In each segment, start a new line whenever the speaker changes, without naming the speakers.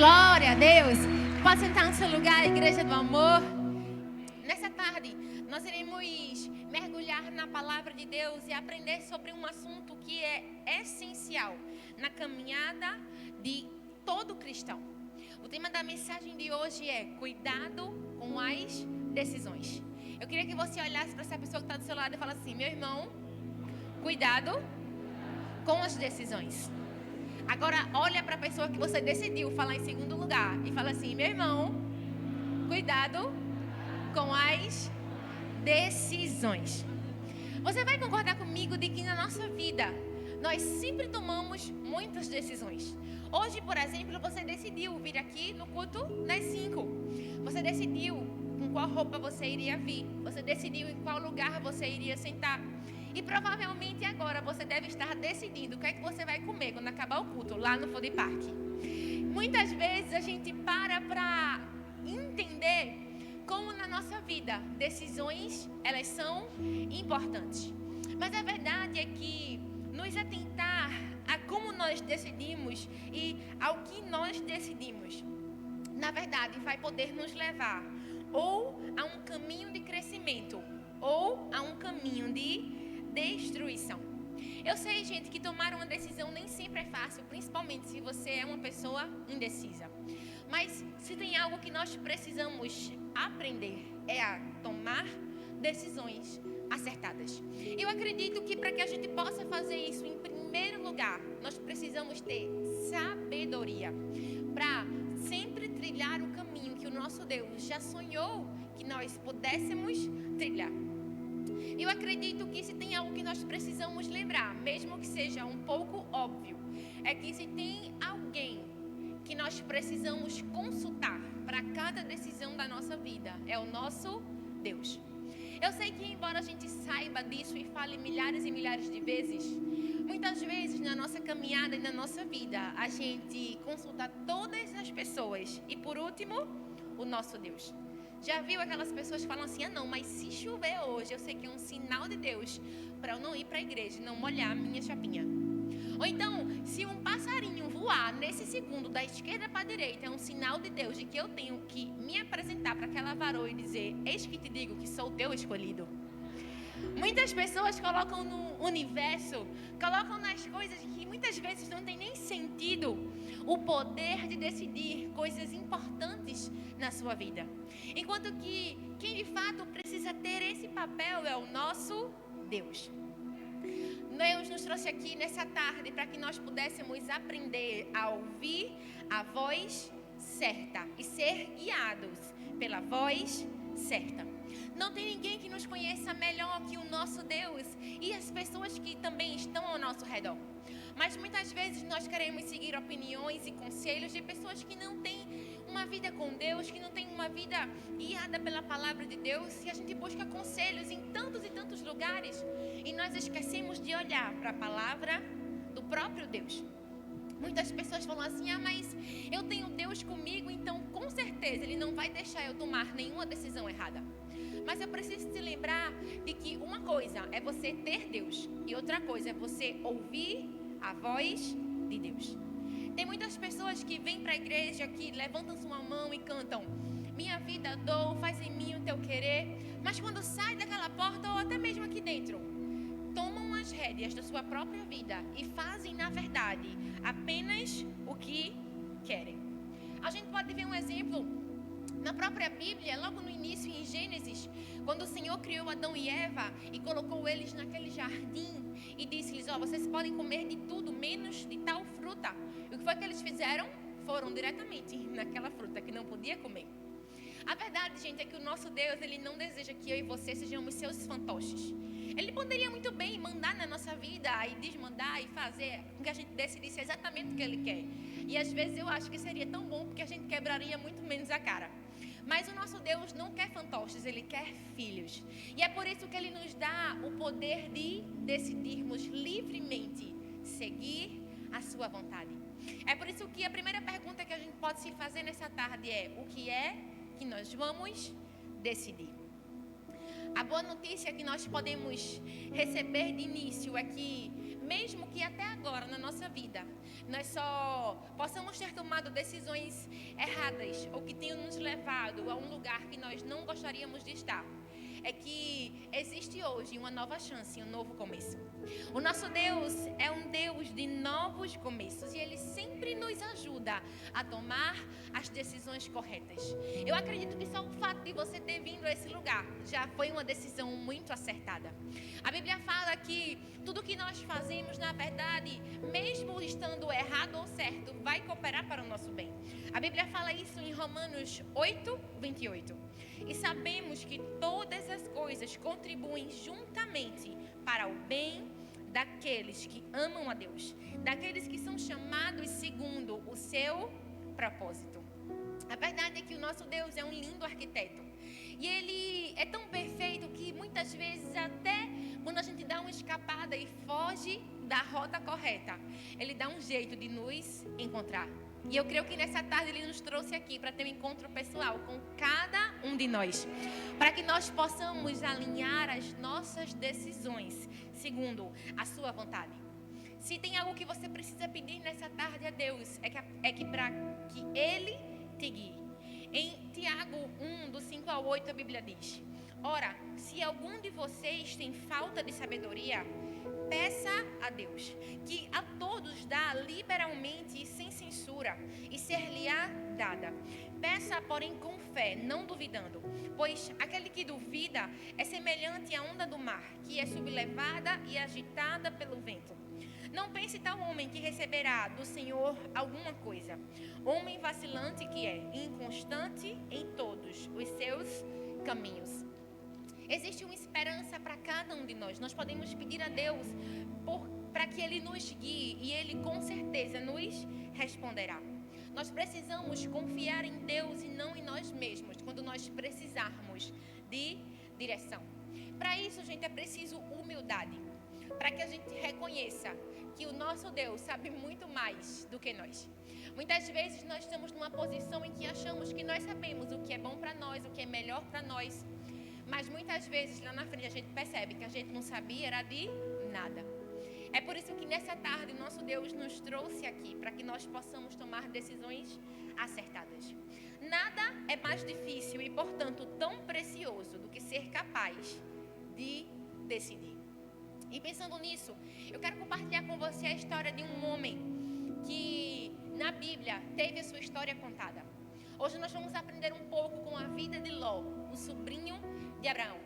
Glória a Deus. Pode sentar no seu lugar, Igreja do Amor. Nessa tarde, nós iremos mergulhar na palavra de Deus e aprender sobre um assunto que é essencial na caminhada de todo cristão. O tema da mensagem de hoje é cuidado com as decisões. Eu queria que você olhasse para essa pessoa que está do seu lado e falasse assim: meu irmão, cuidado com as decisões. Agora olha para a pessoa que você decidiu falar em segundo lugar e fala assim: meu irmão, cuidado com as decisões. Você vai concordar comigo de que na nossa vida nós sempre tomamos muitas decisões. Hoje, por exemplo, você decidiu vir aqui no culto das 5. Você decidiu com qual roupa você iria vir. Você decidiu em qual lugar você iria sentar. E provavelmente agora você deve estar decidindo o que é que você vai comer quando acabar o culto lá no Food Park. Muitas vezes a gente para entender como na nossa vida decisões, elas são importantes. Mas a verdade é que nos atentar a como nós decidimos e ao que nós decidimos, na verdade vai poder nos levar ou a um caminho de crescimento ou a um caminho de destruição. Eu sei, gente, que tomar uma decisão nem sempre é fácil, principalmente se você é uma pessoa indecisa. Mas se tem algo que nós precisamos aprender é a tomar decisões acertadas. Eu acredito que para que a gente possa fazer isso, em primeiro lugar, nós precisamos ter sabedoria para sempre trilhar o caminho que o nosso Deus já sonhou que nós pudéssemos trilhar. Eu acredito que se tem algo que nós precisamos lembrar, mesmo que seja um pouco óbvio, é que se tem alguém que nós precisamos consultar para cada decisão da nossa vida, é o nosso Deus. Eu sei que embora a gente saiba disso e fale milhares e milhares de vezes, muitas vezes na nossa caminhada e na nossa vida, a gente consulta todas as pessoas e por último, o nosso Deus. Já viu aquelas pessoas que falam assim: ah não, mas se chover hoje, eu sei que é um sinal de Deus para eu não ir para a igreja e não molhar a minha chapinha. Ou então, se um passarinho voar nesse segundo da esquerda para a direita, é um sinal de Deus de que eu tenho que me apresentar para aquela varoa e dizer: eis que te digo que sou o teu escolhido. Muitas pessoas colocam no universo, colocam nas coisas que muitas vezes não tem nem sentido, o poder de decidir coisas importantes na sua vida. Enquanto que quem de fato precisa ter esse papel é o nosso Deus. Deus nos trouxe aqui nessa tarde para que nós pudéssemos aprender a ouvir a voz certa e ser guiados pela voz certa. Não tem ninguém que nos conheça melhor que o nosso Deus e as pessoas que também estão ao nosso redor. Mas muitas vezes nós queremos seguir opiniões e conselhos de pessoas que não têm uma vida com Deus, que não têm uma vida guiada pela palavra de Deus. E a gente busca conselhos em tantos e tantos lugares e nós esquecemos de olhar para a palavra do próprio Deus. Muitas pessoas falam assim: ah, mas eu tenho Deus comigo, então com certeza Ele não vai deixar eu tomar nenhuma decisão errada. Mas eu preciso te lembrar de que uma coisa é você ter Deus e outra coisa é você ouvir a voz de Deus. Tem muitas pessoas que vêm para a igreja, que levantam sua mão e cantam: minha vida dou, faz em mim o teu querer. Mas quando sai daquela porta ou até mesmo aqui dentro, tomam as rédeas da sua própria vida e fazem, na verdade, apenas o que querem. A gente pode ver um exemplo na própria Bíblia, logo no início, em Gênesis, quando o Senhor criou Adão e Eva e colocou eles naquele jardim e disse-lhes: ó, vocês podem comer de tudo, menos de tal fruta. E o que foi que eles fizeram? Foram diretamente naquela fruta que não podia comer. A verdade, gente, é que o nosso Deus, Ele não deseja que eu e você sejamos seus fantoches. Ele poderia muito bem mandar na nossa vida e desmandar e fazer com que a gente decidisse exatamente o que Ele quer. E às vezes eu acho que seria tão bom porque a gente quebraria muito menos a cara. Mas o nosso Deus não quer fantoches, Ele quer filhos. E é por isso que Ele nos dá o poder de decidirmos livremente seguir a sua vontade. É por isso que a primeira pergunta que a gente pode se fazer nessa tarde é: o que é que nós vamos decidir? A boa notícia que nós podemos receber de início é que, mesmo que até agora na nossa vida nós só possamos ter tomado decisões erradas ou que tenham nos levado a um lugar que nós não gostaríamos de estar, é que existe hoje uma nova chance, um novo começo. O nosso Deus é um Deus de novos começos e Ele sempre nos ajuda a tomar as decisões corretas. Eu acredito que só o fato de você ter vindo a esse lugar já foi uma decisão muito acertada. A Bíblia fala que tudo que nós fazemos, na verdade, mesmo estando errado ou certo, vai cooperar para o nosso bem. A Bíblia fala isso em Romanos 8, 28. E sabemos que todas as coisas contribuem juntamente para o bem daqueles que amam a Deus, daqueles que são chamados segundo o seu propósito. A verdade é que o nosso Deus é um lindo arquiteto. E Ele é tão perfeito que muitas vezes até quando a gente dá uma escapada e foge da rota correta, Ele dá um jeito de nos encontrar. E eu creio que nessa tarde Ele nos trouxe aqui para ter um encontro pessoal com cada um de nós, para que nós possamos alinhar as nossas decisões segundo a sua vontade. Se tem algo que você precisa pedir nessa tarde a Deus, é que para que Ele te guie. Em Tiago 1, do 5 ao 8, a Bíblia diz: ora, se algum de vocês tem falta de sabedoria, peça a Deus, que a todos dá liberalmente e sem censura, e ser-lhe-á dada. Peça, porém, com fé, não duvidando, pois aquele que duvida é semelhante à onda do mar, que é sublevada e agitada pelo vento. Não pense tal homem que receberá do Senhor alguma coisa. Homem vacilante que é, inconstante em todos os seus caminhos. Existe uma esperança para cada um de nós. Nós podemos pedir a Deus para que Ele nos guie e Ele com certeza nos responderá. Nós precisamos confiar em Deus e não em nós mesmos quando nós precisarmos de direção. Para isso, gente, é preciso humildade, para que a gente reconheça que o nosso Deus sabe muito mais do que nós. Muitas vezes nós estamos numa posição em que achamos que nós sabemos o que é bom para nós, o que é melhor para nós, mas muitas vezes lá na frente a gente percebe que a gente não sabia era de nada. É por isso que nessa tarde o nosso Deus nos trouxe aqui, para que nós possamos tomar decisões acertadas. Nada é mais difícil e, portanto, tão precioso do que ser capaz de decidir. E pensando nisso, eu quero compartilhar com você a história de um homem que na Bíblia teve a sua história contada. Hoje nós vamos aprender um pouco com a vida de Ló, o sobrinho de Abraão.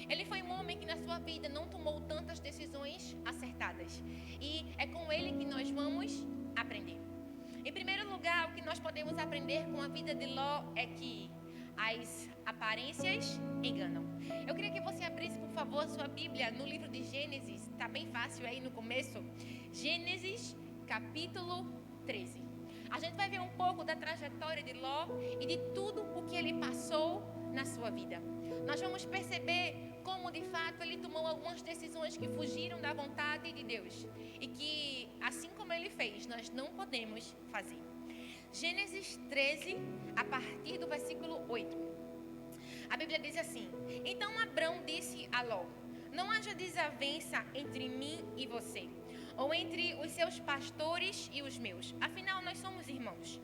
Ele foi um homem que na sua vida não tomou tantas decisões acertadas. E é com ele que nós vamos aprender. Em primeiro lugar, o que nós podemos aprender com a vida de Ló é que as aparências enganam. Eu queria que você abrisse, por favor, a sua Bíblia no livro de Gênesis. Está bem fácil aí no começo. Gênesis, capítulo 13. A gente vai ver um pouco da trajetória de Ló e de tudo o que ele passou na sua vida. Nós vamos perceber como, de fato, ele tomou algumas decisões que fugiram da vontade de Deus. E que, assim como ele fez, nós não podemos fazer. Gênesis 13, a partir do versículo 8. A Bíblia diz assim: então Abrão disse a Ló: não haja desavença entre mim e você, ou entre os seus pastores e os meus. Afinal, nós somos irmãos.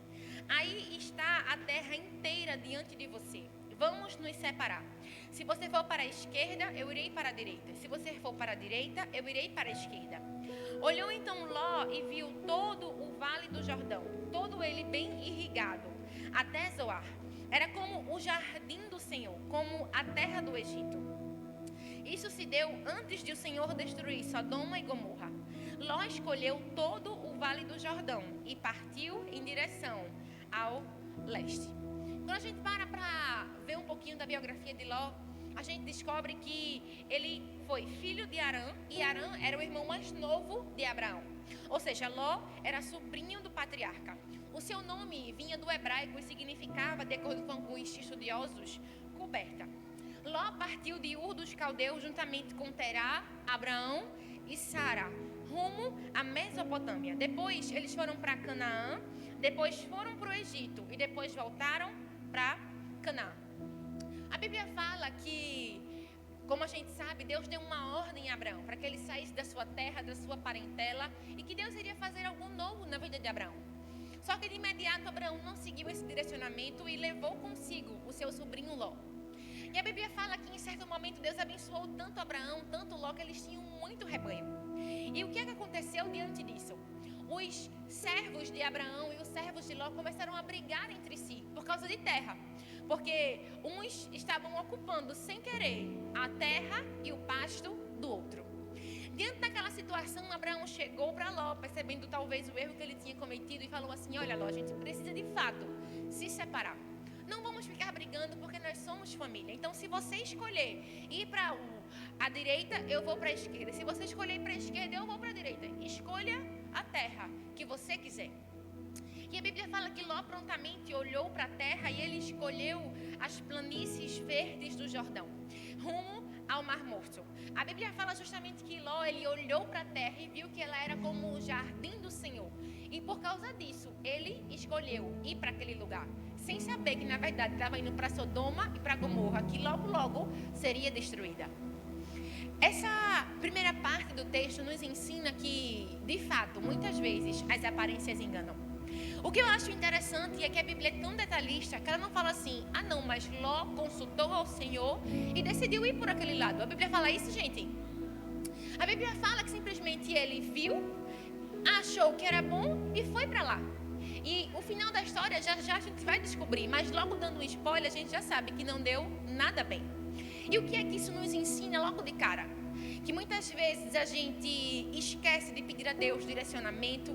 Aí está a terra inteira diante de você. Vamos nos separar. Se você for para a esquerda, eu irei para a direita. Se você for para a direita, eu irei para a esquerda. Olhou então Ló e viu todo o vale do Jordão, todo ele bem irrigado, até Zoar. Era como o jardim do Senhor, como a terra do Egito. Isso se deu antes de o Senhor destruir Sodoma e Gomorra. Ló escolheu todo o vale do Jordão e partiu em direção ao leste. Quando a gente para ver um pouquinho da biografia de Ló, a gente descobre que ele foi filho de Arã, e Arã era o irmão mais novo de Abraão. Ou seja, Ló era sobrinho do patriarca. O seu nome vinha do hebraico e significava, de acordo com alguns estudiosos, coberta. Ló partiu de Ur dos Caldeus juntamente com Terá, Abraão e Sara, rumo à Mesopotâmia. Depois eles foram para Canaã, depois foram para o Egito e depois voltaram para Canaã. A Bíblia fala que Como a gente sabe, Deus deu uma ordem a Abraão para que ele saísse da sua terra, da sua parentela, e que Deus iria fazer algo novo na vida de Abraão. Só que de imediato Abraão não seguiu esse direcionamento e levou consigo o seu sobrinho Ló. E a Bíblia fala que em certo momento Deus abençoou tanto Abraão, tanto Ló, que eles tinham muito rebanho. E o que é que aconteceu diante disso? Os servos de Abraão e os servos de Ló começaram a brigar entre si por causa de terra. Porque uns estavam ocupando sem querer a terra e o pasto do outro. Diante daquela situação, Abraão chegou para Ló, percebendo talvez o erro que ele tinha cometido, e falou assim: olha, Ló, a gente precisa de fato se separar. Não vamos ficar brigando porque nós somos família. Então, se você escolher ir para a direita, eu vou para a esquerda. Se você escolher ir para a esquerda, eu vou para a direita. Escolha a terra que você quiser. E a Bíblia fala que Ló prontamente olhou para a terra e ele escolheu as planícies verdes do Jordão, rumo ao Mar Morto. A Bíblia fala justamente que Ló, ele olhou para a terra e viu que ela era como o jardim do Senhor. E por causa disso, ele escolheu ir para aquele lugar, sem saber que na verdade estava indo para Sodoma e para Gomorra, que logo seria destruída. Essa primeira parte do texto nos ensina que, de fato, muitas vezes as aparências enganam. O que eu acho interessante é que a Bíblia é tão detalhista que ela não fala assim: ah não, mas Ló consultou ao Senhor e decidiu ir por aquele lado. A Bíblia fala isso, gente? A Bíblia fala que simplesmente ele viu, achou que era bom e foi para lá. E o final da história já a gente vai descobrir, mas logo dando um spoiler, a gente já sabe que não deu nada bem. E o que é que isso nos ensina logo de cara? Que muitas vezes a gente esquece de pedir a Deus direcionamento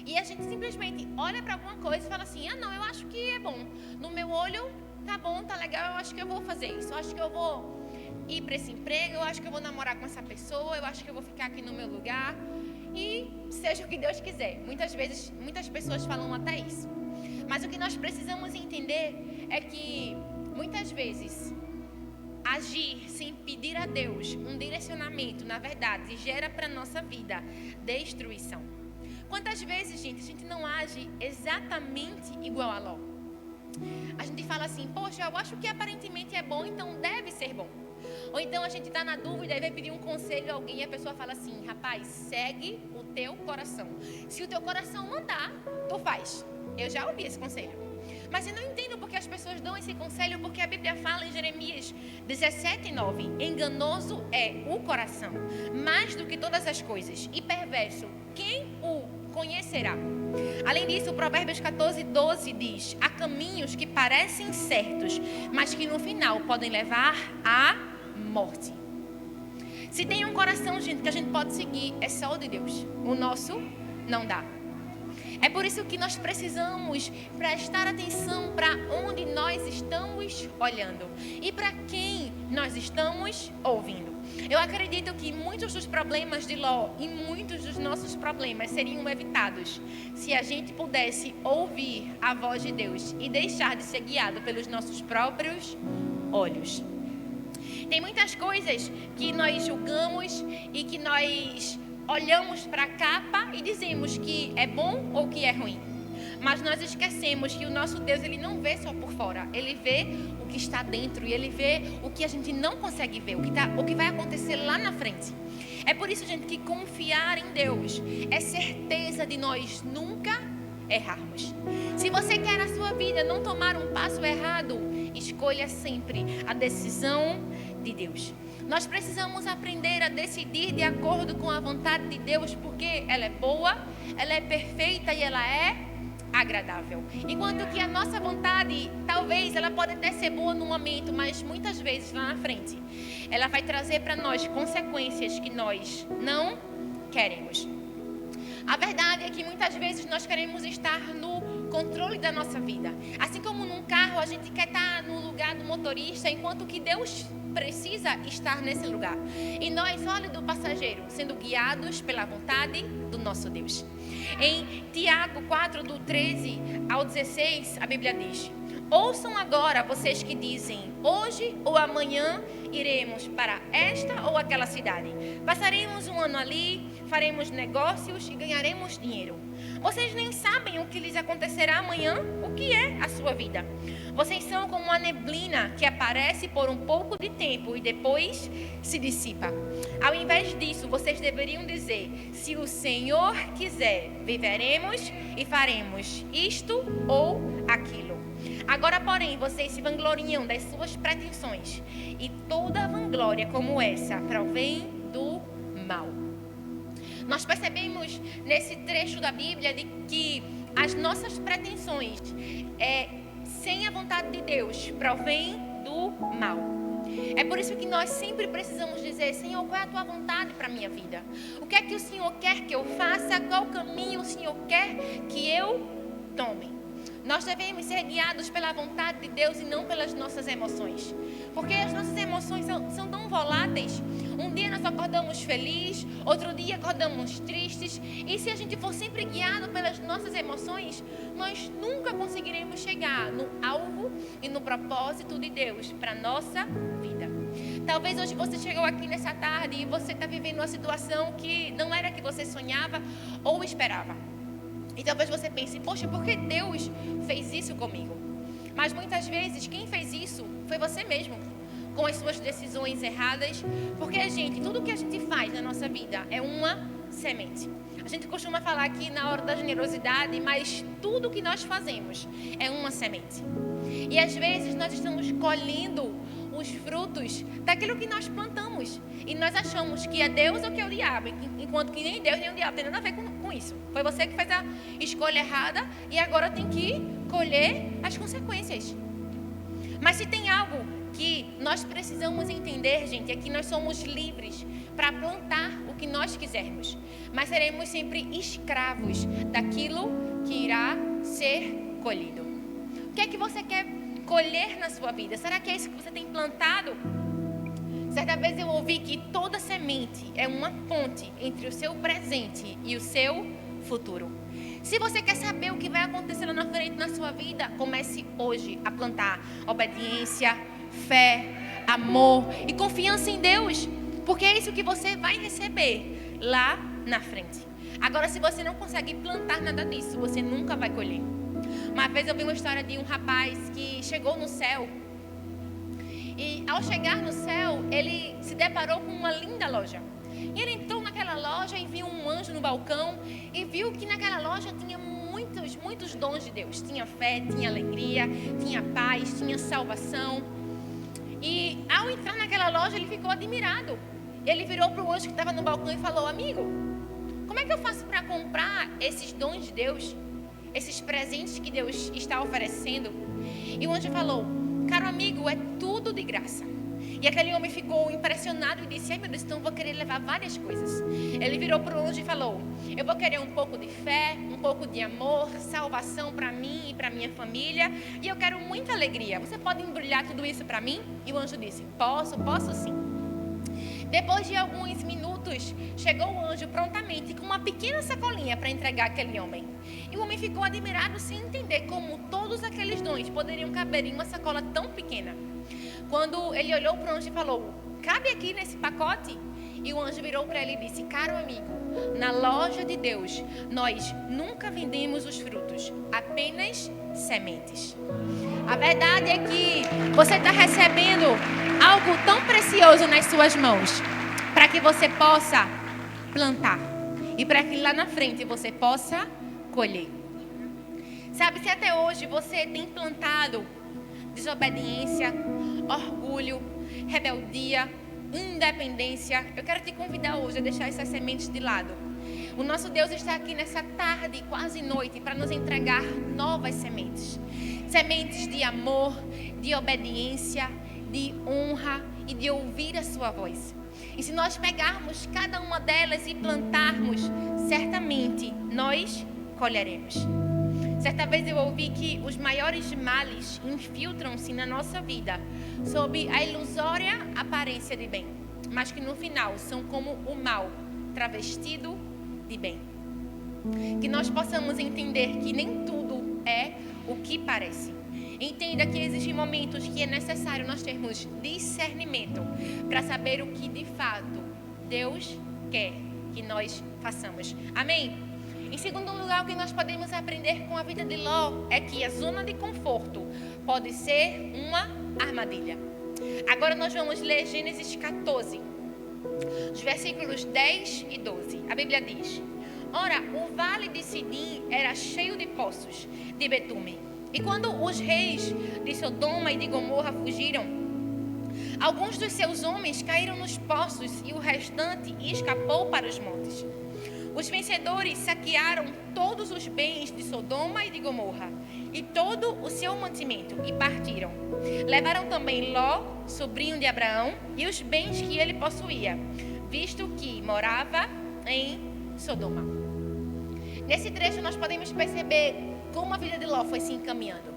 e a gente simplesmente olha para alguma coisa e fala assim: ah não, eu acho que é bom, no meu olho tá bom, tá legal, eu acho que eu vou fazer isso, eu acho que eu vou ir para esse emprego, eu acho que eu vou namorar com essa pessoa, eu acho que eu vou ficar aqui no meu lugar, e seja o que Deus quiser. Muitas vezes, muitas pessoas falam até isso, mas o que nós precisamos entender é que muitas vezes agir sem pedir a Deus um direcionamento, na verdade, gera para a nossa vida destruição. Quantas vezes, gente, a gente não age exatamente igual a Ló? A gente fala assim: poxa, eu acho que aparentemente é bom, então deve ser bom. Ou então a gente está na dúvida e vai pedir um conselho a alguém e a pessoa fala assim: rapaz, segue o teu coração. Se o teu coração mandar, tu faz. Eu já ouvi esse conselho. Mas eu não entendo porque as pessoas dão esse conselho, porque a Bíblia fala em Jeremias 17:9: enganoso é o coração, mais do que todas as coisas, e perverso, quem o conhecerá? Além disso, o Provérbios 14:12 diz: há caminhos que parecem certos, mas que no final podem levar à morte. Se tem um coração, gente, que a gente pode seguir, é só o de Deus. O nosso não dá. É por isso que nós precisamos prestar atenção para onde nós estamos olhando e para quem nós estamos ouvindo. Eu acredito que muitos dos problemas de Ló e muitos dos nossos problemas seriam evitados se a gente pudesse ouvir a voz de Deus e deixar de ser guiado pelos nossos próprios olhos. Tem muitas coisas que nós julgamos e que nós olhamos para a capa e dizemos que é bom ou que é ruim. Mas nós esquecemos que o nosso Deus, ele não vê só por fora. Ele vê o que está dentro e ele vê o que a gente não consegue ver, o que vai acontecer lá na frente. É por isso, gente, que confiar em Deus é certeza de nós nunca errarmos. Se você quer na sua vida não tomar um passo errado, escolha sempre a decisão de Deus. Nós precisamos aprender a decidir de acordo com a vontade de Deus, porque ela é boa, ela é perfeita e ela é agradável. Enquanto que a nossa vontade, talvez ela pode até ser boa no momento, mas muitas vezes lá na frente, ela vai trazer para nós consequências que nós não queremos. A verdade é que muitas vezes nós queremos estar no controle da nossa vida. Assim como num carro, a gente quer estar no lugar do motorista, enquanto que Deus precisa estar nesse lugar. E nós, olha, do passageiro, sendo guiados pela vontade do nosso Deus. Em Tiago 4, do 13 ao 16, a Bíblia diz: ouçam agora vocês que dizem: hoje ou amanhã iremos para esta ou aquela cidade. Passaremos um ano ali, faremos negócios e ganharemos dinheiro. Vocês nem sabem o que lhes acontecerá amanhã, o que é a sua vida. Vocês são como uma neblina que aparece por um pouco de tempo e depois se dissipa. Ao invés disso, vocês deveriam dizer: se o Senhor quiser, viveremos e faremos isto ou aquilo. Agora, porém, vocês se vangloriam das suas pretensões, e toda vanglória como essa provém do mal. Nós percebemos nesse trecho da Bíblia de que as nossas pretensões, sem a vontade de Deus, provém do mal. É por isso que nós sempre precisamos dizer: Senhor, qual é a tua vontade para a minha vida? O que é que o Senhor quer que eu faça? Qual caminho o Senhor quer que eu tome? Nós devemos ser guiados pela vontade de Deus e não pelas nossas emoções. Porque as nossas emoções são tão voláteis. Um dia nós acordamos felizes, outro dia acordamos tristes. E se a gente for sempre guiado pelas nossas emoções, nós nunca conseguiremos chegar no alvo e no propósito de Deus para a nossa vida. Talvez hoje você chegou aqui nessa tarde e você está vivendo uma situação que não era a que você sonhava ou esperava. E talvez você pense: poxa, por que Deus fez isso comigo? Mas muitas vezes quem fez isso foi você mesmo, com as suas decisões erradas. Porque, gente, tudo que a gente faz na nossa vida é uma semente. A gente costuma falar aqui na hora da generosidade, mas tudo que nós fazemos é uma semente. E às vezes nós estamos colhendo os frutos daquilo que nós plantamos. E nós achamos que é Deus ou que é o diabo, enquanto que nem Deus nem o diabo tem nada a ver com isso. Foi você que fez a escolha errada e agora tem que colher as consequências. Mas se tem algo que nós precisamos entender, gente, é que nós somos livres para plantar o que nós quisermos, mas seremos sempre escravos daquilo que irá ser colhido. O que é que você quer colher na sua vida? Será que é isso que você tem plantado? Certa vez eu ouvi que toda semente é uma ponte entre o seu presente e o seu futuro. Se você quer saber o que vai acontecer lá na frente na sua vida, comece hoje a plantar obediência, fé, amor e confiança em Deus, porque é isso que você vai receber lá na frente. Agora, se você não consegue plantar nada disso, você nunca vai colher. Uma vez eu vi uma história de um rapaz que chegou no céu. E ao chegar no céu, ele se deparou com uma linda loja. E ele entrou naquela loja e viu um anjo no balcão. E viu que naquela loja tinha muitos dons de Deus. Tinha fé, tinha alegria, tinha paz, tinha salvação. E ao entrar naquela loja, ele ficou admirado. Ele virou para o anjo que estava no balcão e falou: amigo, como é que eu faço para comprar esses dons de Deus? Esses presentes que Deus está oferecendo? E o anjo falou: caro amigo, é tudo de graça. E aquele homem ficou impressionado e disse: ai meu Deus, então eu vou querer levar várias coisas. Ele virou para o anjo e falou: eu vou querer um pouco de fé, um pouco de amor, salvação para mim e para minha família, e eu quero muita alegria. Você pode embrulhar tudo isso para mim? E o anjo disse: posso sim. Depois de alguns minutos, chegou o anjo prontamente com uma pequena sacolinha para entregar aquele homem. E o homem ficou admirado sem entender como todos aqueles dons poderiam caber em uma sacola tão pequena. Quando ele olhou para o anjo e falou: cabe aqui nesse pacote? E o anjo virou para ele e disse: caro amigo, na loja de Deus, nós nunca vendemos os frutos, apenas sementes. A verdade é que você está recebendo algo tão precioso nas suas mãos, para que você possa plantar e para que lá na frente você possa colher. Sabe, se até hoje você tem plantado desobediência, orgulho, rebeldia, independência, eu quero te convidar hoje a deixar essas sementes de lado. O nosso Deus está aqui nessa tarde, quase noite, para nos entregar novas sementes. Sementes de amor, de obediência, de honra e de ouvir a sua voz. E se nós pegarmos cada uma delas e plantarmos, certamente nós colheremos. Certa vez eu ouvi que os maiores males infiltram-se na nossa vida sob a ilusória aparência de bem, mas que no final são como o mal travestido de bem. Que nós possamos entender que nem tudo é o que parece. Entenda que existem momentos que é necessário nós termos discernimento para saber o que de fato Deus quer que nós façamos. Amém? Em segundo lugar, o que nós podemos aprender com a vida de Ló é que a zona de conforto pode ser uma armadilha. Agora nós vamos ler Gênesis 14, os versículos 10 e 12. A Bíblia diz: Ora, o vale de Sidim era cheio de poços de betume. E quando os reis de Sodoma e de Gomorra fugiram, alguns dos seus homens caíram nos poços e o restante escapou para os montes. Os vencedores saquearam todos os bens de Sodoma e de Gomorra e todo o seu mantimento e partiram. Levaram também Ló, sobrinho de Abraão, e os bens que ele possuía, visto que morava em Sodoma. Nesse trecho nós podemos perceber como a vida de Ló foi se encaminhando.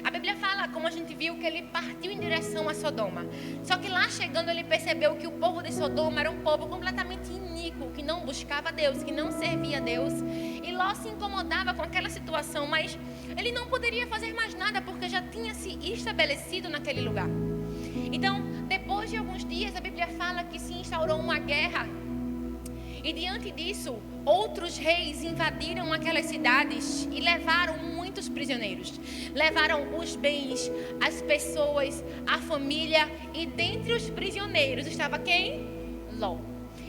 A Bíblia fala, como a gente viu, que ele partiu em direção a Sodoma. Só que lá chegando ele percebeu que o povo de Sodoma era um povo completamente iníquo, que não buscava Deus, que não servia a Deus. E Ló se incomodava com aquela situação, mas ele não poderia fazer mais nada porque já tinha se estabelecido naquele lugar. Então, depois de alguns dias, a Bíblia fala que se instaurou uma guerra. E diante disso, outros reis invadiram aquelas cidades e levaram muitos prisioneiros. Levaram os bens, as pessoas, a família. E dentre os prisioneiros estava quem? Ló.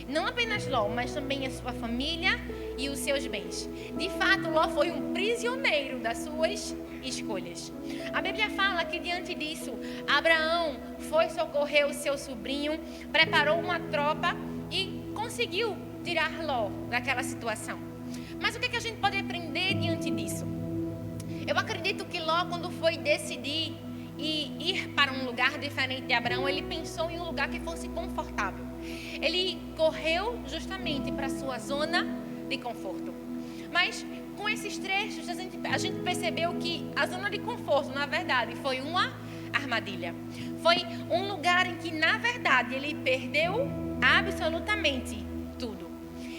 Não apenas Ló, mas também a sua família e os seus bens. De fato, Ló foi um prisioneiro das suas escolhas. A Bíblia fala que diante disso, Abraão foi socorrer o seu sobrinho, preparou uma tropa e conseguiu tirar Ló daquela situação. Mas o que a gente pode aprender diante disso? Eu acredito que Ló, quando foi decidir e ir para um lugar diferente de Abraão, ele pensou em um lugar que fosse confortável. Ele correu justamente para a sua zona de conforto. Mas com esses trechos a gente percebeu que a zona de conforto, na verdade, foi uma armadilha. Foi um lugar em que, na verdade, ele perdeu absolutamente tudo.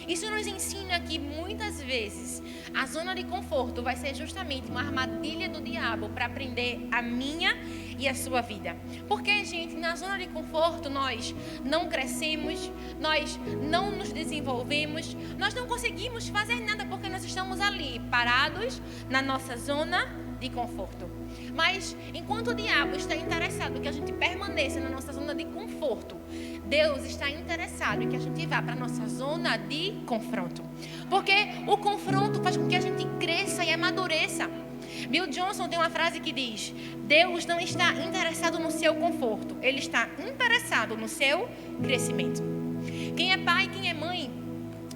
Isso nos ensina que muitas vezes a zona de conforto vai ser justamente uma armadilha do diabo para prender a minha e a sua vida. Porque, gente, na zona de conforto nós não crescemos, nós não nos desenvolvemos, nós não conseguimos fazer nada porque nós estamos ali, parados na nossa zona de conforto. Mas enquanto o diabo está interessado que a gente permaneça na nossa zona de conforto, Deus está interessado em que a gente vá para a nossa zona de confronto. Porque o confronto faz com que a gente cresça e amadureça. Bill Johnson tem uma frase que diz: Deus não está interessado no seu conforto, Ele está interessado no seu crescimento. Quem é pai, quem é mãe,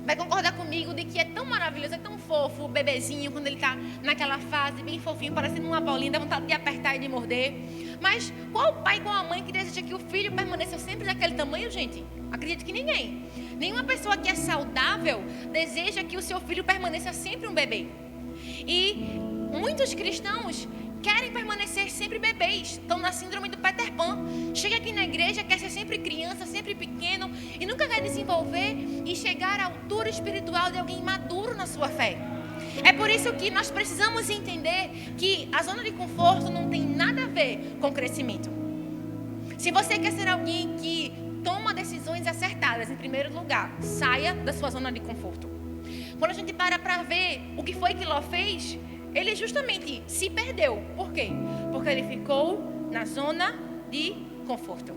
vai concordar comigo de que é tão maravilhoso, é tão fofo o bebezinho quando ele está naquela fase bem fofinho, parecendo uma bolinha, dá vontade de apertar e de morder. Mas qual pai, qual a mãe que deseja que o filho permaneça sempre daquele tamanho, gente? Acredito que ninguém. Nenhuma pessoa que é saudável deseja que o seu filho permaneça sempre um bebê. E muitos cristãos querem permanecer sempre bebês, estão na síndrome do Peter Pan. Chega aqui na igreja, quer ser sempre criança, sempre pequeno e nunca quer desenvolver e chegar à altura espiritual de alguém maduro na sua fé. É por isso que nós precisamos entender que a zona de conforto não tem nada a ver com crescimento. Se você quer ser alguém que toma decisões acertadas, em primeiro lugar, saia da sua zona de conforto. Quando a gente para ver o que foi que Ló fez, ele justamente se perdeu. Por quê? Porque ele ficou na zona de conforto.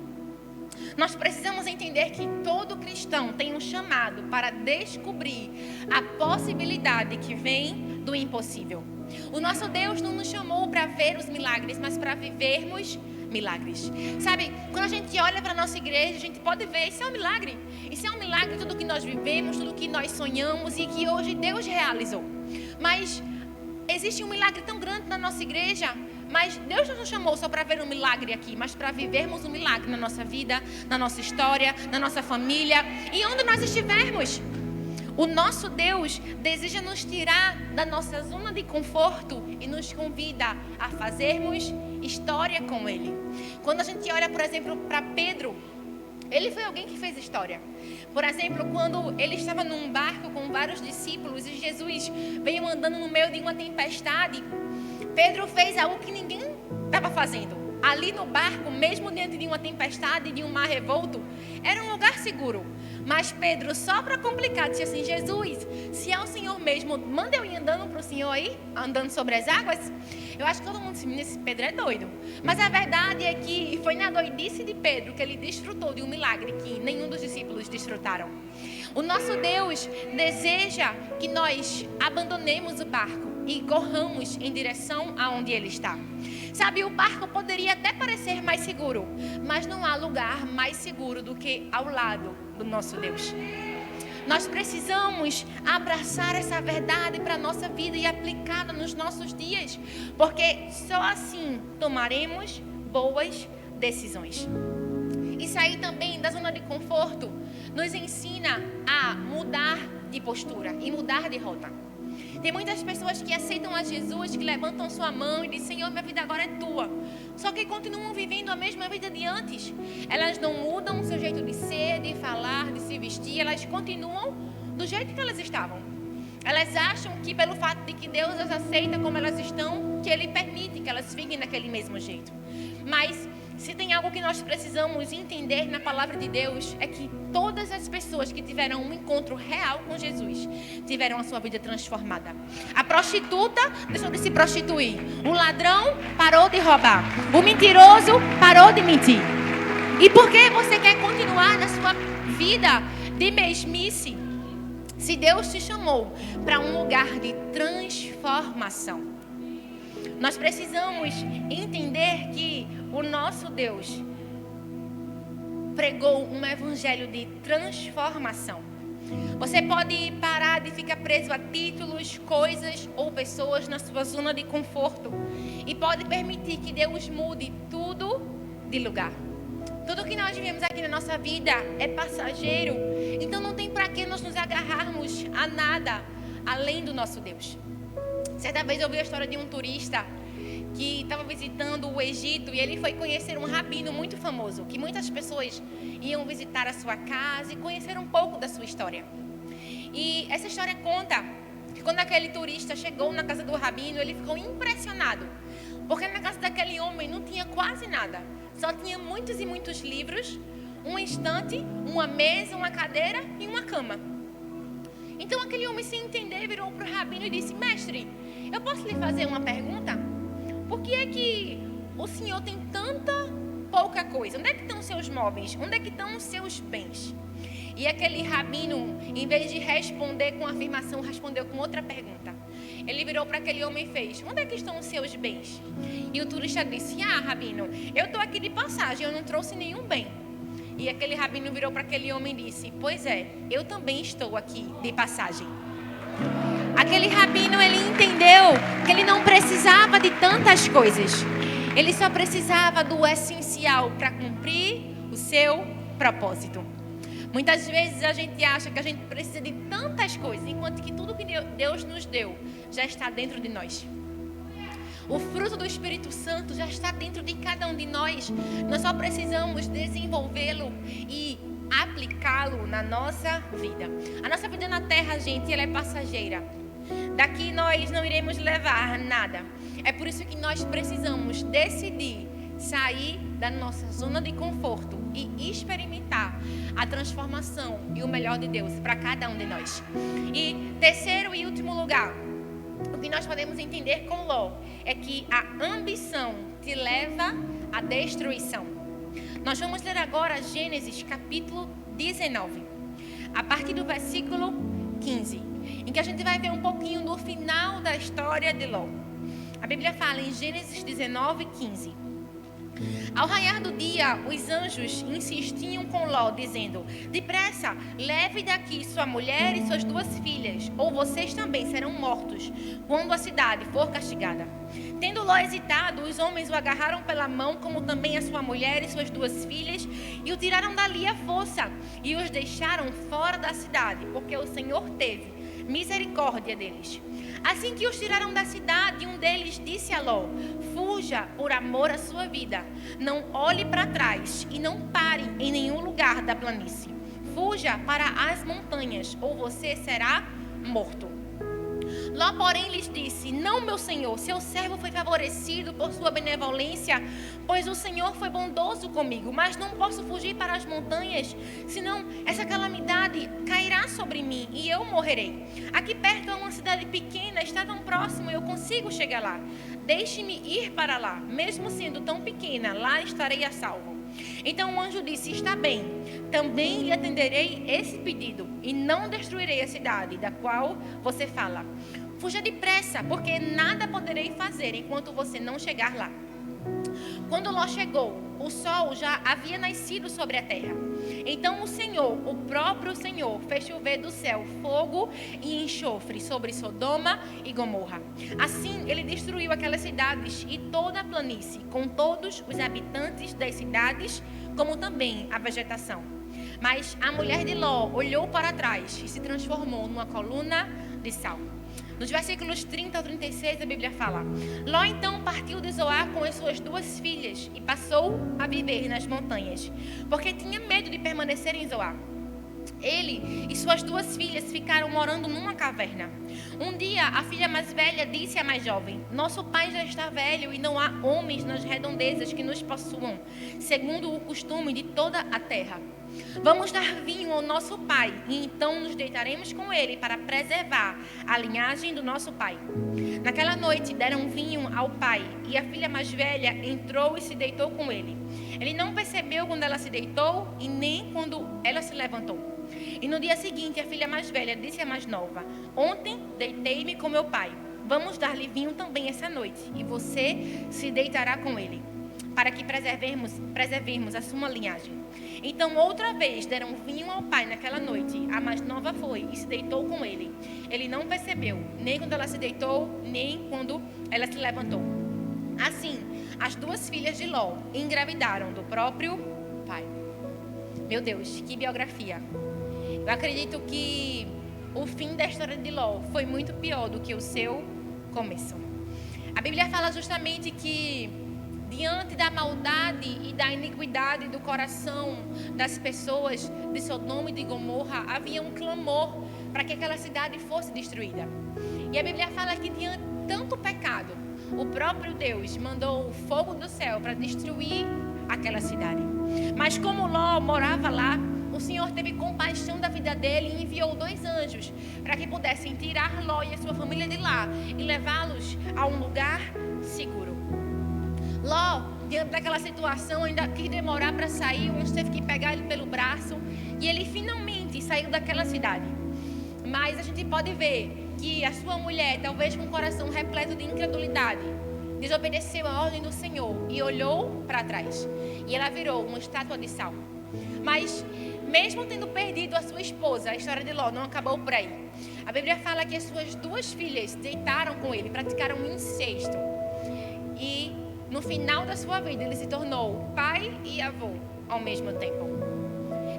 Nós precisamos entender que todo cristão tem um chamado para descobrir a possibilidade que vem do impossível. O nosso Deus não nos chamou para ver os milagres, mas para vivermos milagres. Sabe, quando a gente olha para a nossa igreja, a gente pode ver, isso é um milagre. Isso é um milagre, tudo que nós vivemos, tudo que nós sonhamos e que hoje Deus realizou. Mas existe um milagre tão grande na nossa igreja, mas Deus não nos chamou só para ver um milagre aqui, mas para vivermos um milagre na nossa vida, na nossa história, na nossa família e onde nós estivermos. O nosso Deus deseja nos tirar da nossa zona de conforto e nos convida a fazermos história com Ele. Quando a gente olha, por exemplo, para Pedro, ele foi alguém que fez história. Por exemplo, quando ele estava num barco com vários discípulos e Jesus veio andando no meio de uma tempestade, Pedro fez algo que ninguém estava fazendo. ali no barco, mesmo diante de uma tempestade, de um mar revolto, era um lugar seguro. Mas Pedro, só para complicar, disse assim: Jesus, se é o Senhor mesmo, manda eu ir andando para o Senhor aí, andando sobre as águas. Eu acho que todo mundo disse: esse Pedro é doido. Mas a verdade é que foi na doidice de Pedro que ele desfrutou de um milagre que nenhum dos discípulos desfrutaram. O nosso Deus deseja que nós abandonemos o barco e corramos em direção aonde Ele está. Sabe, o barco poderia até parecer mais seguro, mas não há lugar mais seguro do que ao lado do nosso Deus. Nós precisamos abraçar essa verdade para a nossa vida e aplicá-la nos nossos dias, porque só assim tomaremos boas decisões. E sair também da zona de conforto nos ensina a mudar de postura e mudar de rota. Tem muitas pessoas que aceitam a Jesus, que levantam sua mão e dizem: Senhor, minha vida agora é tua. Só que continuam vivendo a mesma vida de antes. Elas não mudam o seu jeito de ser, de falar, de se vestir. Elas continuam do jeito que elas estavam. Elas acham que pelo fato de que Deus as aceita como elas estão, que Ele permite que elas fiquem daquele mesmo jeito. Mas se tem algo que nós precisamos entender na palavra de Deus, é que todas as pessoas que tiveram um encontro real com Jesus tiveram a sua vida transformada. A prostituta deixou de se prostituir. O ladrão parou de roubar. O mentiroso parou de mentir. E por que você quer continuar na sua vida de mesmice? Se Deus te chamou para um lugar de transformação, nós precisamos entender que o nosso Deus pregou um evangelho de transformação. Você pode parar de ficar preso a títulos, coisas ou pessoas na sua zona de conforto e pode permitir que Deus mude tudo de lugar. Tudo que nós vivemos aqui na nossa vida é passageiro, então não tem para que nós nos agarrarmos a nada além do nosso Deus. Certa vez eu ouvi a história de um turista que estava visitando o Egito e ele foi conhecer um rabino muito famoso, que muitas pessoas iam visitar a sua casa e conhecer um pouco da sua história. E essa história conta que quando aquele turista chegou na casa do rabino, ele ficou impressionado, porque na casa daquele homem não tinha quase nada, só tinha muitos e muitos livros, um estante, uma mesa, uma cadeira e uma cama. Então aquele homem, sem entender, virou para o rabino e disse: mestre, eu posso lhe fazer uma pergunta? Por que é que o senhor tem tanta pouca coisa? Onde é que estão os seus móveis? Onde é que estão os seus bens? E aquele rabino, em vez de responder com afirmação, respondeu com outra pergunta. Ele virou para aquele homem e fez: onde é que estão os seus bens? E o turista disse: ah, rabino, eu estou aqui de passagem, eu não trouxe nenhum bem. E aquele rabino virou para aquele homem e disse: pois é, eu também estou aqui de passagem. Aquele rabino, ele entendeu que ele não precisava de tantas coisas. Ele só precisava do essencial para cumprir o seu propósito. Muitas vezes a gente acha que a gente precisa de tantas coisas, enquanto que tudo que Deus nos deu já está dentro de nós. O fruto do Espírito Santo já está dentro de cada um de nós. Nós só precisamos desenvolvê-lo e aplicá-lo na nossa vida. A nossa vida na terra, gente, ela é passageira. Daqui nós não iremos levar nada. É por isso que nós precisamos decidir sair da nossa zona de conforto e experimentar a transformação e o melhor de Deus para cada um de nós. E terceiro e último lugar, o que nós podemos entender com Ló é que a ambição te leva à destruição. Nós vamos ler agora Gênesis capítulo 19, a partir do versículo 15, em que a gente vai ver um pouquinho do final da história de Ló. A Bíblia fala em Gênesis 19, 15. Ao raiar do dia, os anjos insistiam com Ló, dizendo: depressa, leve daqui sua mulher e suas 2 filhas, ou vocês também serão mortos, quando a cidade for castigada. Tendo Ló hesitado, os homens o agarraram pela mão, como também a sua mulher e suas 2 filhas, e o tiraram dali à força, e os deixaram fora da cidade, porque o Senhor teve misericórdia deles. Assim que os tiraram da cidade, um deles disse a Ló: fuja por amor à sua vida, não olhe para trás e não pare em nenhum lugar da planície. Fuja para as montanhas, ou você será morto. Ló, porém, lhes disse: não, meu senhor, seu servo foi favorecido por sua benevolência, pois o Senhor foi bondoso comigo, mas não posso fugir para as montanhas, senão essa calamidade cairá sobre mim e eu morrerei. Aqui perto há uma cidade pequena, está tão próximo, eu consigo chegar lá. Deixe-me ir para lá, mesmo sendo tão pequena, lá estarei a salvo. Então o anjo disse: está bem, também lhe atenderei esse pedido e não destruirei a cidade da qual você fala. Fuja depressa, porque nada poderei fazer enquanto você não chegar lá. Quando Ló chegou, o sol já havia nascido sobre a terra. Então o Senhor, o próprio Senhor, fez chover do céu fogo e enxofre sobre Sodoma e Gomorra. Assim ele destruiu aquelas cidades e toda a planície, com todos os habitantes das cidades, como também a vegetação. Mas a mulher de Ló olhou para trás e se transformou numa coluna de sal. Nos versículos 30 ao 36 a Bíblia fala: Ló então partiu de Zoar com as suas 2 filhas e passou a viver nas montanhas, porque tinha medo de permanecer em Zoar. Ele e suas 2 filhas ficaram morando numa caverna. Um dia, a filha mais velha disse à mais jovem: nosso pai já está velho e não há homens nas redondezas que nos possuam, segundo o costume de toda a terra. Vamos dar vinho ao nosso pai e então nos deitaremos com ele para preservar a linhagem do nosso pai. Naquela noite deram vinho ao pai e a filha mais velha entrou e se deitou com ele. Ele não percebeu quando ela se deitou e nem quando ela se levantou. E no dia seguinte a filha mais velha disse à mais nova: ontem deitei-me com meu pai. Vamos dar-lhe vinho também essa noite e você se deitará com ele, para que preservemos a sua linhagem. Então outra vez deram vinho ao pai naquela noite. A mais nova foi e se deitou com ele. Ele não percebeu, nem quando ela se deitou, nem quando ela se levantou. Assim, as 2 filhas de Ló engravidaram do próprio pai. Meu Deus, que biografia. Eu acredito que o fim da história de Ló foi muito pior do que o seu começo. A Bíblia fala justamente que diante da maldade e da iniquidade do coração das pessoas de Sodoma e de Gomorra, havia um clamor para que aquela cidade fosse destruída. E a Bíblia fala que diante de tanto pecado, o próprio Deus mandou o fogo do céu para destruir aquela cidade. Mas como Ló morava lá, o Senhor teve compaixão da vida dele e enviou 2 anjos para que pudessem tirar Ló e a sua família de lá e levá-los a um lugar seguro. Ló, diante daquela situação, ainda quis demorar para sair, uns teve que pegar ele pelo braço e ele finalmente saiu daquela cidade. Mas a gente pode ver que a sua mulher, talvez com o coração repleto de incredulidade, desobedeceu a ordem do Senhor e olhou para trás. E ela virou uma estátua de sal. Mas mesmo tendo perdido a sua esposa, a história de Ló não acabou por aí. A Bíblia fala que as suas 2 filhas deitaram com ele, praticaram um incesto. E no final da sua vida, ele se tornou pai e avô ao mesmo tempo.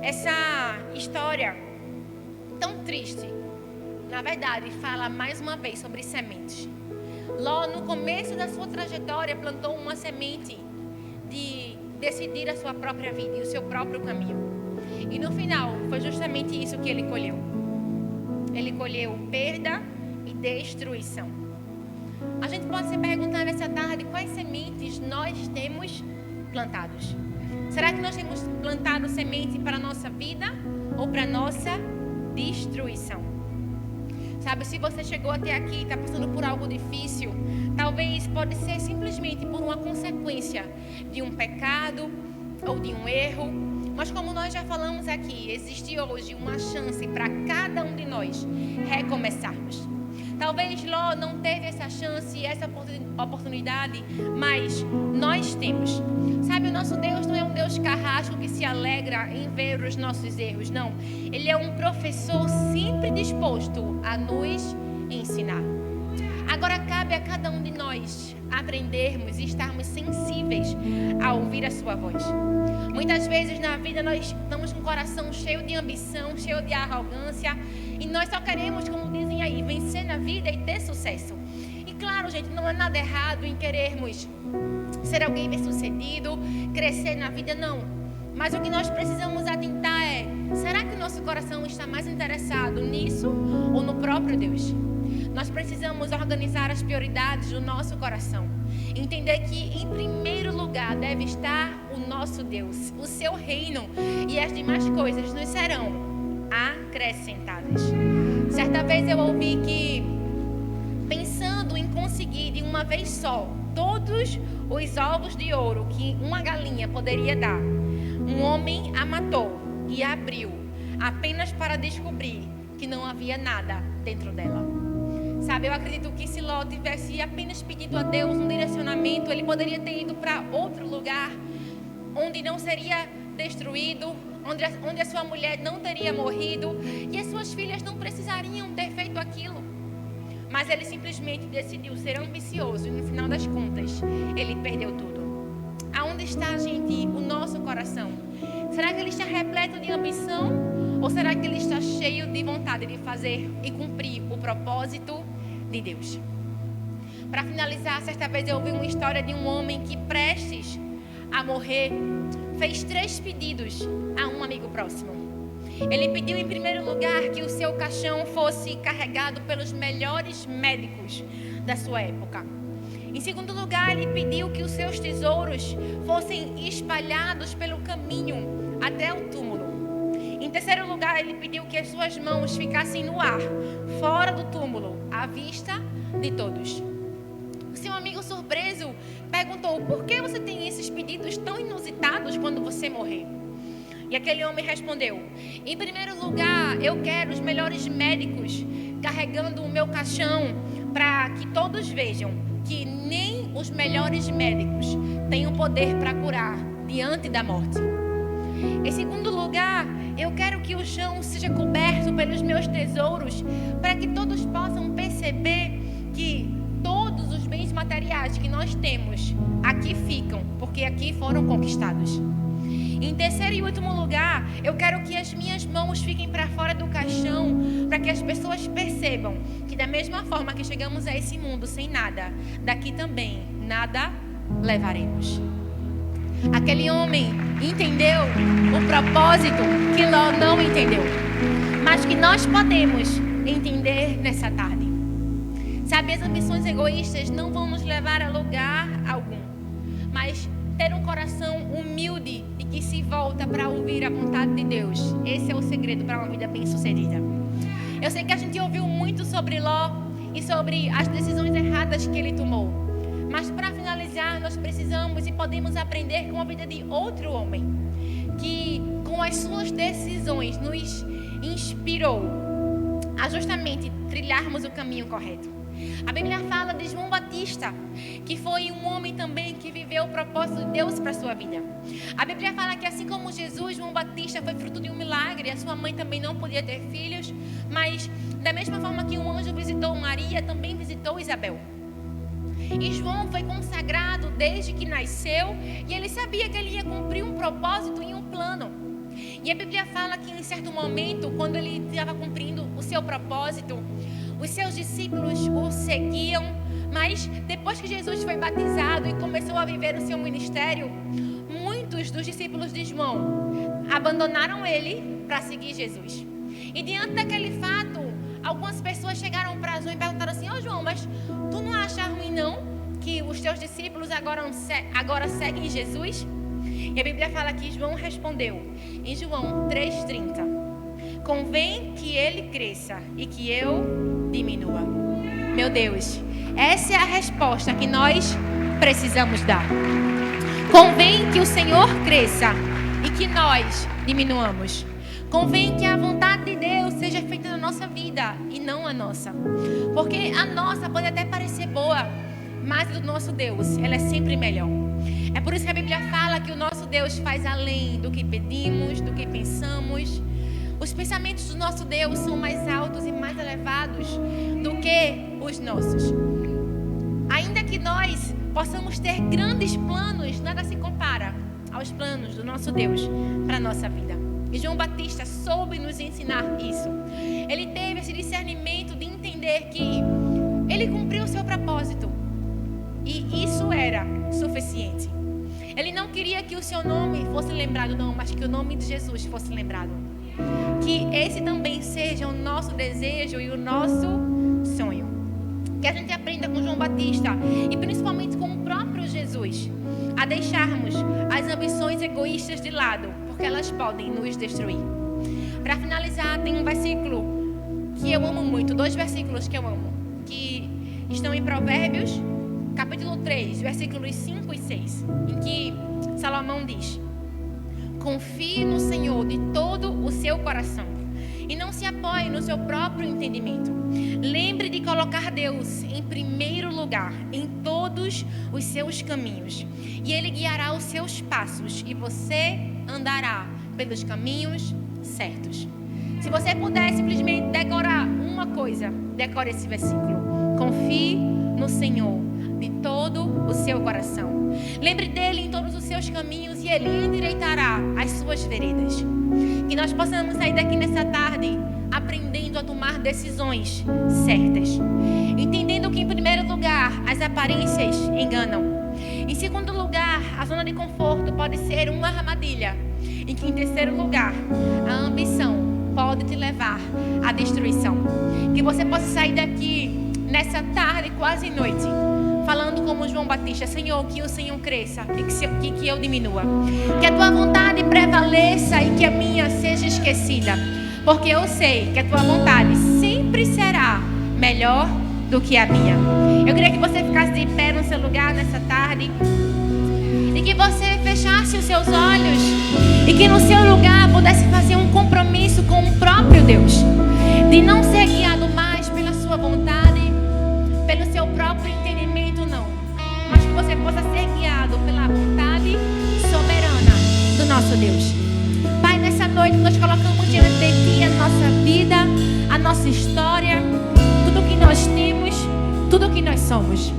Essa história tão triste, na verdade, fala mais uma vez sobre sementes. Ló, no começo da sua trajetória, plantou uma semente de decidir a sua própria vida e o seu próprio caminho. E no final, foi justamente isso que ele colheu. Ele colheu perda e destruição. A gente pode se perguntar nessa tarde quais sementes nós temos plantados. Será que nós temos plantado semente para a nossa vida ou para a nossa destruição? Sabe, se você chegou até aqui e está passando por algo difícil, talvez pode ser simplesmente por uma consequência de um pecado ou de um erro. Mas como nós já falamos aqui, existe hoje uma chance para cada um de nós recomeçarmos. Talvez Ló não teve essa chance e essa oportunidade, mas nós temos. Sabe, o nosso Deus não é um Deus carrasco que se alegra em ver os nossos erros, não. Ele é um professor sempre disposto a nos ensinar. Agora cabe a cada um de nós aprendermos e estarmos sensíveis a ouvir a sua voz. Muitas vezes na vida nós estamos com o coração cheio de ambição, cheio de arrogância, e nós só queremos, como dizem aí, vencer na vida e ter sucesso. E claro, gente, não é nada errado em querermos ser alguém bem-sucedido, crescer na vida, não. Mas o que nós precisamos atentar é: será que o nosso coração está mais interessado nisso ou no próprio Deus? nós precisamos organizar as prioridades do nosso coração. Entender que em primeiro lugar deve estar o nosso Deus, o seu reino, e as demais coisas nos serão acrescentadas. Certa vez eu ouvi que, pensando em conseguir de uma vez só todos os ovos de ouro que uma galinha poderia dar, um homem a matou e a abriu, apenas para descobrir que não havia nada dentro dela. Sabe, eu acredito que se Ló tivesse apenas pedido a Deus um direcionamento, ele poderia ter ido para outro lugar, onde não seria destruído, onde a sua mulher não teria morrido, e as suas filhas não precisariam ter feito aquilo. Mas ele simplesmente decidiu ser ambicioso, e no final das contas, ele perdeu tudo. Aonde está, gente, o nosso coração? Será que ele está repleto de ambição? Ou será que ele está cheio de vontade de fazer e cumprir o propósito de Deus? Para finalizar, certa vez eu ouvi uma história de um homem que, prestes a morrer, fez 3 pedidos a um amigo próximo. Ele pediu, em primeiro lugar, que o seu caixão fosse carregado pelos melhores médicos da sua época. Em segundo lugar, ele pediu que os seus tesouros fossem espalhados pelo caminho até o túmulo. Em terceiro lugar, ele pediu que as suas mãos ficassem no ar, fora do túmulo, à vista de todos. O seu amigo, surpreso, perguntou: por que você tem esses pedidos tão inusitados quando você morrer? E aquele homem respondeu: em primeiro lugar, eu quero os melhores médicos carregando o meu caixão, para que todos vejam que nem os melhores médicos têm o poder para curar diante da morte. Em segundo lugar, eu quero que o chão seja coberto pelos meus tesouros, para que todos possam perceber que todos os bens materiais que nós temos aqui ficam, porque aqui foram conquistados. Em terceiro e último lugar, eu quero que as minhas mãos fiquem para fora do caixão, para que as pessoas percebam que, da mesma forma que chegamos a esse mundo sem nada, daqui também nada levaremos. Aquele homem entendeu o propósito que Ló não entendeu, mas que nós podemos entender nessa tarde. Sabe, as ambições egoístas não vão nos levar a lugar algum, mas ter um coração humilde e que se volta para ouvir a vontade de Deus, esse é o segredo para uma vida bem-sucedida. Eu sei que a gente ouviu muito sobre Ló e sobre as decisões erradas que ele tomou, mas para finalizar, nós precisamos e podemos aprender com a vida de outro homem que, com as suas decisões, nos inspirou a justamente trilharmos o caminho correto. A Bíblia fala de João Batista, que foi um homem também que viveu o propósito de Deus para a sua vida. A Bíblia fala que, assim como Jesus, João Batista foi fruto de um milagre. A sua mãe também não podia ter filhos, mas da mesma forma que um anjo visitou Maria, também visitou Isabel. E João foi consagrado desde que nasceu, e ele sabia que ele ia cumprir um propósito e um plano. E a Bíblia fala que, em certo momento, quando ele estava cumprindo o seu propósito, os seus discípulos o seguiam, mas depois que Jesus foi batizado e começou a viver o seu ministério, muitos dos discípulos de João abandonaram ele para seguir Jesus. E diante daquele fato, algumas pessoas chegaram para João e perguntaram assim: João, mas tu não acha ruim não que os teus discípulos agora seguem Jesus? E a Bíblia fala que João respondeu em João 3,30: convém que ele cresça e que eu diminua. Meu Deus, essa é a resposta que nós precisamos dar. Convém que o Senhor cresça e que nós diminuamos. Convém que a vontade de Deus seja feita na nossa vida e não a nossa. Porque a nossa pode até parecer boa, mas do nosso Deus, ela é sempre melhor. É por isso que a Bíblia fala que o nosso Deus faz além do que pedimos, do que pensamos. Os pensamentos do nosso Deus são mais altos e mais elevados do que os nossos. Ainda que nós possamos ter grandes planos, nada se compara aos planos do nosso Deus para a nossa vida. E João Batista soube nos ensinar isso. Ele teve esse discernimento de entender que ele cumpriu o seu propósito. E isso era suficiente. Ele não queria que o seu nome fosse lembrado, não, mas que o nome de Jesus fosse lembrado. Que esse também seja o nosso desejo e o nosso sonho. Que a gente aprenda com João Batista e principalmente com o próprio Jesus a deixarmos as ambições egoístas de lado, porque elas podem nos destruir. Para finalizar, tem um versículo que eu amo muito, 2 versículos que eu amo, que estão em Provérbios, capítulo 3, versículos 5 e 6, em que Salomão diz: confie no Senhor de todo o seu coração e não se apoie no seu próprio entendimento. Lembre de colocar Deus em primeiro lugar em todos os seus caminhos, e Ele guiará os seus passos e você andará pelos caminhos certos. Se você puder simplesmente decorar uma coisa, decore esse versículo: confie no Senhor de todo o seu coração. Lembre dele em todos os seus caminhos e Ele endireitará as suas veredas. Que nós possamos sair daqui nessa tarde aprendendo a tomar decisões certas, entendendo que em primeiro lugar as aparências enganam. Em segundo lugar, a zona de conforto pode ser uma armadilha. E que em terceiro lugar, a ambição pode te levar à destruição. Que você possa sair daqui nessa tarde, quase noite, falando como João Batista: Senhor, que o Senhor cresça e que eu diminua. Que a tua vontade prevaleça e que a minha seja esquecida. Porque eu sei que a tua vontade sempre será melhor do que a minha. Eu queria que você ficasse de pé no seu lugar nessa tarde. E que você fechasse os seus olhos. E que no seu lugar pudesse fazer um compromisso com o próprio Deus. De não ser guiado mais pela sua vontade, pelo seu próprio entendimento, não. Mas que você possa ser guiado pela vontade soberana do nosso Deus. Pai, nessa noite nós colocamos diante de Ti a nossa vida, a nossa história, tudo que nós temos, tudo que nós somos.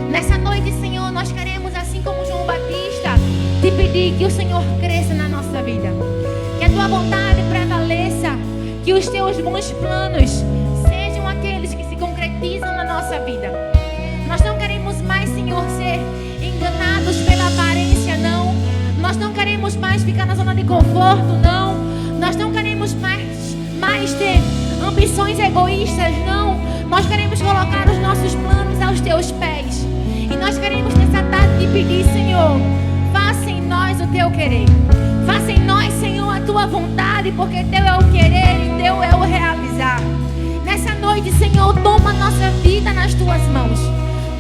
Nessa noite, Senhor, nós queremos, assim como João Batista, Te pedir que o Senhor cresça na nossa vida. Que a Tua vontade prevaleça, que os Teus bons planos sejam aqueles que se concretizam na nossa vida. Nós não queremos mais, Senhor, ser enganados pela aparência, não. Nós não queremos mais ficar na zona de conforto, não. Nós não queremos mais ter ambições egoístas, não. Nós queremos colocar os nossos planos aos Teus pés. E nós queremos nessa tarde te pedir, Senhor, faça em nós o Teu querer. Faça em nós, Senhor, a Tua vontade, porque Teu é o querer e Teu é o realizar. Nessa noite, Senhor, toma a nossa vida nas Tuas mãos.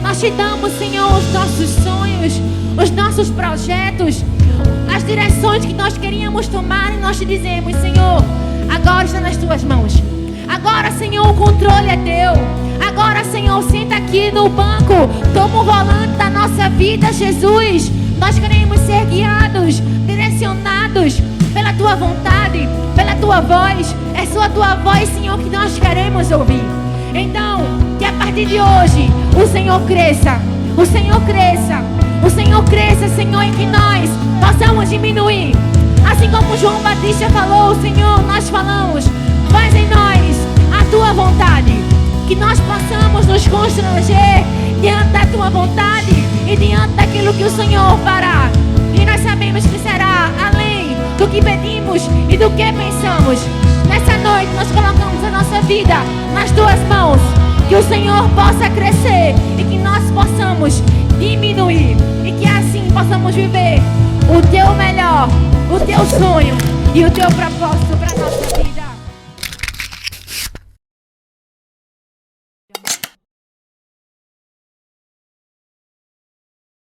Nós Te damos, Senhor, os nossos sonhos, os nossos projetos, as direções que nós queríamos tomar, e nós Te dizemos, Senhor, agora está nas Tuas mãos. Agora, Senhor, o controle é Teu. Agora, Senhor, senta aqui no banco, toma o volante da nossa vida, Jesus. Nós queremos ser guiados, direcionados pela Tua vontade, pela Tua voz. É só a Tua voz, Senhor, que nós queremos ouvir. Então, que a partir de hoje o Senhor cresça, o Senhor cresça, o Senhor cresça, Senhor, em que nós possamos diminuir. Assim como João Batista falou, Senhor, nós falamos: faz em nós a Tua vontade. Que nós possamos nos constranger diante da Tua vontade e diante daquilo que o Senhor fará. E nós sabemos que será além do que pedimos e do que pensamos. Nessa noite nós colocamos a nossa vida nas Tuas mãos. Que o Senhor possa crescer e que nós possamos diminuir. E que assim possamos viver o Teu melhor, o Teu sonho e o Teu propósito para a nossa vida.